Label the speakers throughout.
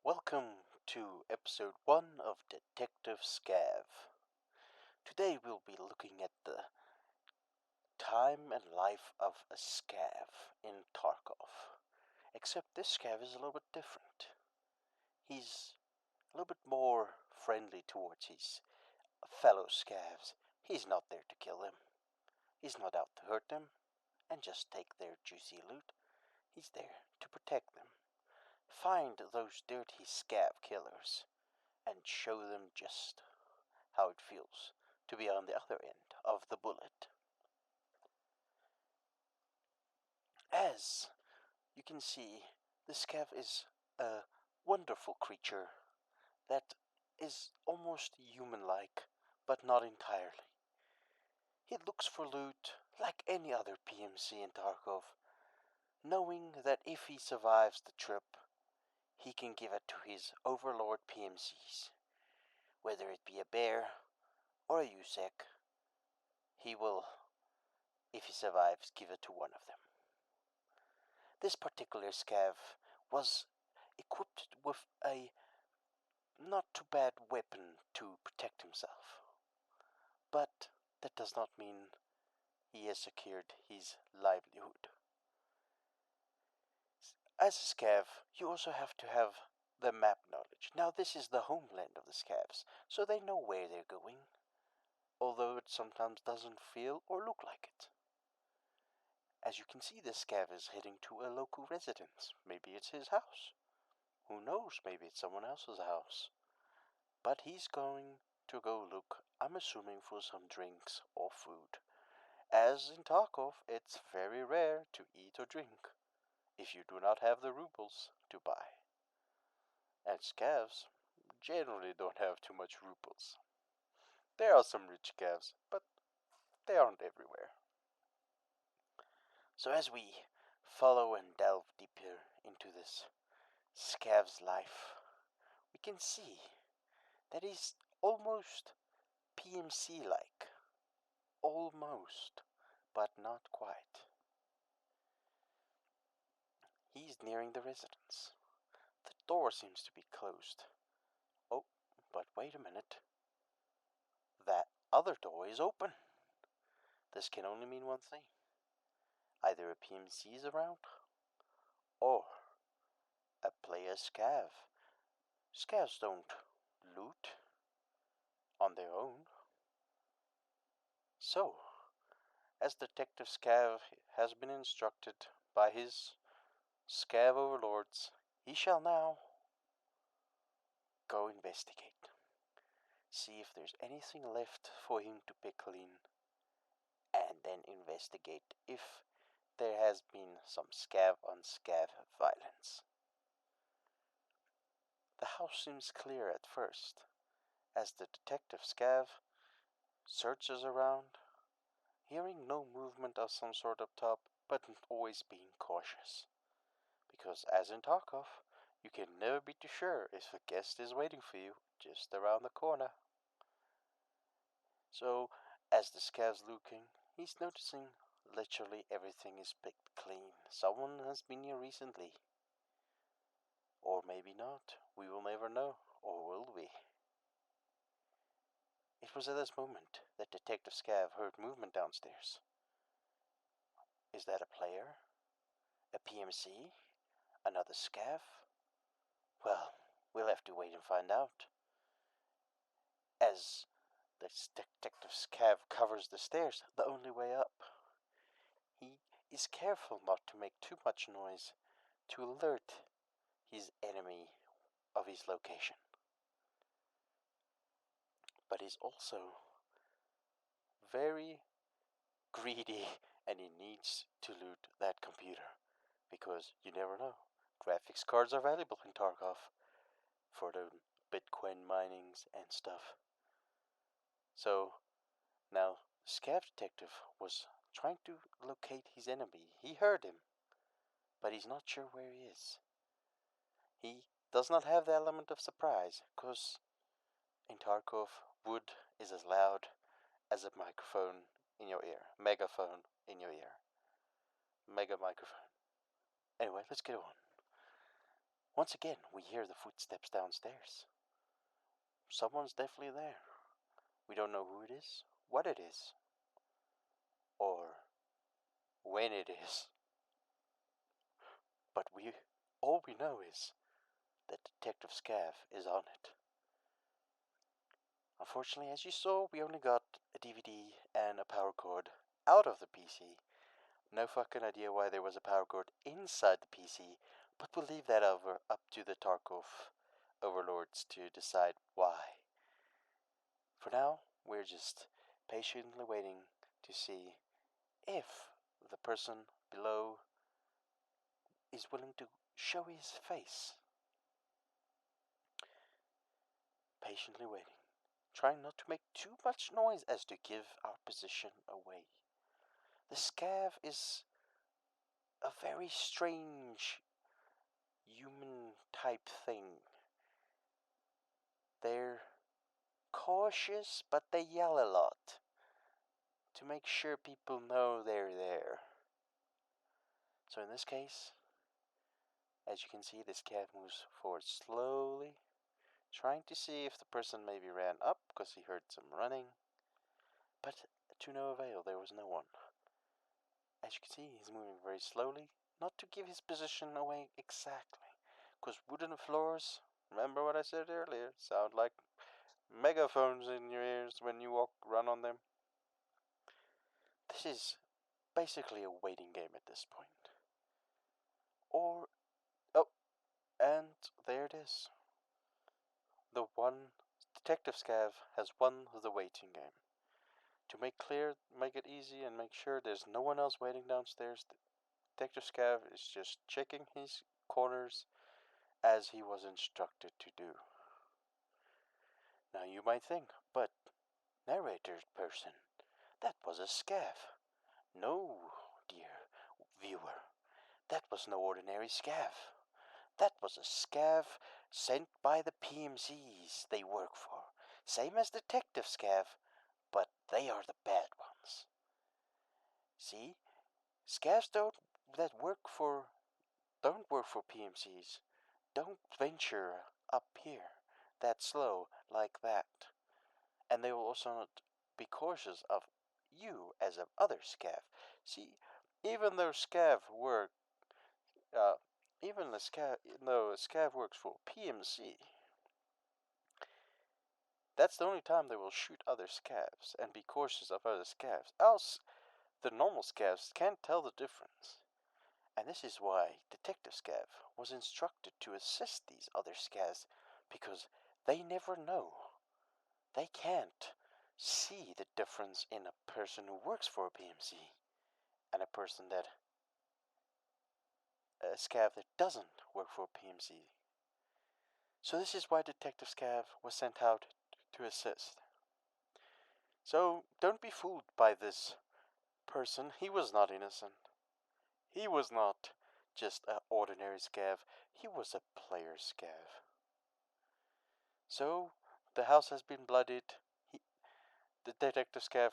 Speaker 1: Welcome to episode 1 of Detective Scav. Today we'll be looking at the time and life of a Scav in Tarkov. Except this Scav is a little bit different. He's a little bit more friendly towards his fellow Scavs. He's not there to kill them. He's not out to hurt them and just take their juicy loot. He's there to protect them. Find those dirty Scav killers and show them just how it feels to be on the other end of the bullet. As you can see, the Scav is a wonderful creature that is almost human-like, but not entirely. He looks for loot like any other PMC in Tarkov, knowing that if he survives the trip, he can give it to his overlord PMCs. Whether it be a bear or a USEC, he will, if he survives, give it to one of them. This particular Scav was equipped with a not too bad weapon to protect himself. But that does not mean he has secured his livelihood. As a Scav, you also have to have the map knowledge. Now this is the homeland of the Scavs, so they know where they're going, although it sometimes doesn't feel or look like it. As you can see, this Scav is heading to a local residence. Maybe it's his house. Who knows, maybe it's someone else's house. But he's going to go look, I'm assuming, for some drinks or food. As in Tarkov, it's very rare to eat or drink if you do not have the rubles to buy. And Scavs generally don't have too much rubles. There are some rich Scavs, but they aren't everywhere. So as we follow and delve deeper into this Scav's life, we can see that he's almost PMC-like. Almost, but not quite. He's nearing the residence. The door seems to be closed. Oh, but wait a minute. That other door is open. This can only mean one thing. Either a PMC is around, or a player Scav. Scavs don't loot on their own. So, as Detective Scav has been instructed by his Scav overlords, he shall now go investigate. See if there's anything left for him to pick clean, and then investigate if there has been some Scav on Scav violence. The house seems clear at first, as the Detective Scav searches around, hearing no movement of some sort up top, but always being cautious. Because as in Tarkov, you can never be too sure if a guest is waiting for you just around the corner. So, as the Scav's looking, he's noticing literally everything is picked clean. Someone has been here recently. Or maybe not. We will never know. Or will we? It was at this moment that Detective Scav heard movement downstairs. Is that a player? A PMC? Another Scav? Well, we'll have to wait and find out. As the Detective Scav covers the stairs, the only way up, he is careful not to make too much noise to alert his enemy of his location. But he's also very greedy and he needs to loot that computer because you never know. Graphics cards are valuable in Tarkov for the Bitcoin minings and stuff. So now the Scav detective was trying to locate his enemy. He heard him, but he's not sure where he is. He does not have the element of surprise, because in Tarkov, wood is as loud as a microphone in your ear. Megaphone in your ear. Mega microphone. Anyway, let's get on. Once again, we hear the footsteps downstairs. Someone's definitely there. We don't know who it is, what it is, or when it is. But all we know is that Detective Scav is on it. Unfortunately, as you saw, we only got a DVD and a power cord out of the PC. No fucking idea why there was a power cord inside the PC, but we'll leave that up to the Tarkov overlords to decide why. For now, we're just patiently waiting to see if the person below is willing to show his face. Patiently waiting, trying not to make too much noise as to give our position away. The Scav is a very strange human type thing. They're cautious, but they yell a lot to make sure people know they're there. So in this case, as you can see, this cat moves forward slowly, trying to see if the person maybe ran up because he heard some running, but to no avail. There was no one. As you can see, he's moving very slowly, not to give his position away exactly, because wooden floors, remember what I said earlier, sound like megaphones in your ears when you run on them. This is basically a waiting game at this point. Or, oh, and there it is. The one Detective Scav has won the waiting game. To make it easy and make sure there's no one else waiting downstairs, Detective Scav is just checking his corners as he was instructed to do. Now you might think, but narrator person, that was a Scav. No, dear viewer, that was no ordinary Scav. That was a Scav sent by the PMCs they work for. Same as Detective Scav, but they are the bad ones. See, Scavs that don't work for PMCs. Don't venture up here that slow like that. And they will also not be cautious of you as of other Scav. See, even though Scav work, uh, even though a Scav works for PMC, that's the only time they will shoot other Scavs and be cautious of other Scavs. Else, the normal Scavs can't tell the difference. And this is why Detective Scav was instructed to assist these other Scavs, because they never know. They can't see the difference in a person who works for a PMC and a person a Scav that doesn't work for a PMC. So this is why Detective Scav was sent out to assist. So don't be fooled by this person. He was not innocent. He was not just an ordinary Scav. He was a player Scav. So the house has been bloodied. The Detective Scav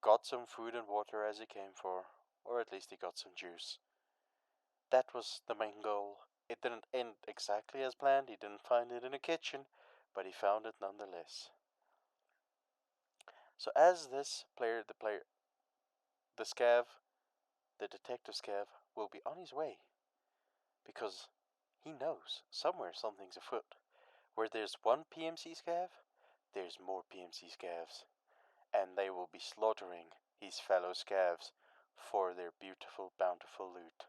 Speaker 1: got some food and water as he came for, or at least he got some juice. That was the main goal. It didn't end exactly as planned. He didn't find it in a kitchen, but he found it nonetheless. So as the Scav, the Detective Scav, will be on his way, because he knows somewhere something's afoot. Where there's one PMC Scav, there's more PMC Scavs, and they will be slaughtering his fellow Scavs for their beautiful, bountiful loot.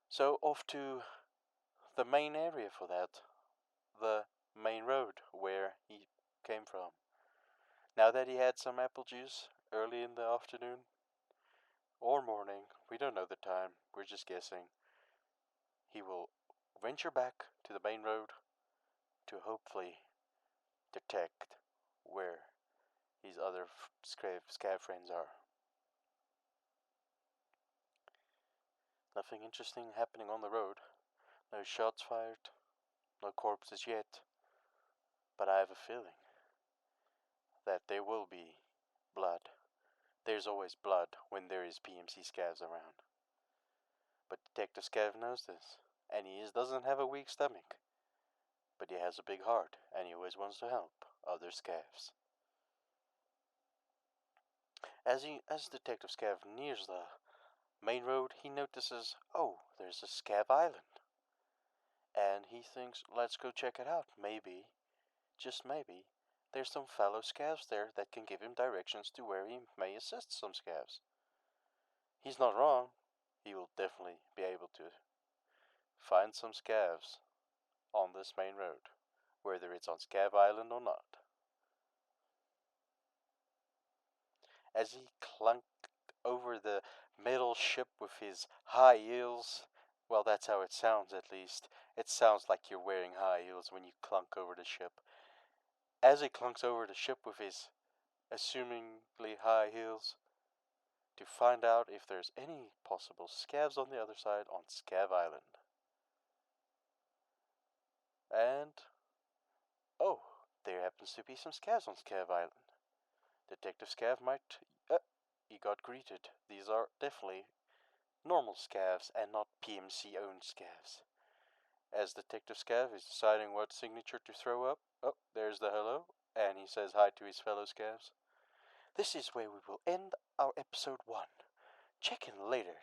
Speaker 1: So off to the main area for that, the main road where he came from. Now that he had some apple juice early in the afternoon or morning, we don't know the time, we're just guessing, he will venture back to the main road to hopefully detect where his other Scav friends are. Nothing interesting happening on the road. No shots fired, no corpses yet. But I have a feeling that there will be blood. There's always blood when there is PMC Scavs around. But Detective Scav knows this. and he doesn't have a weak stomach, but he has a big heart, and he always wants to help other scavs. As Detective Scav nears the main road, he notices, oh, there's a Scav Island, and he thinks, let's go check it out. Maybe, just maybe, there's some fellow Scavs there that can give him directions to where he may assist some Scavs. He's not wrong. He will definitely be able to find some Scavs on this main road, whether it's on Scav Island or not. As he clunked over the metal ship with his high heels, well, that's how it sounds at least. It sounds like you're wearing high heels when you clunk over the ship. As he clunks over the ship with his assumingly high heels, to find out if there's any possible scavs on the other side on Scav Island. And, oh, there happens to be some scavs on Scav Island. Detective Scav might. He got greeted. These are definitely normal scavs and not PMC owned scavs. As Detective Scav is deciding what signature to throw up, oh, there's the hello, and he says hi to his fellow scavs. This is where we will end our episode 1. Check in later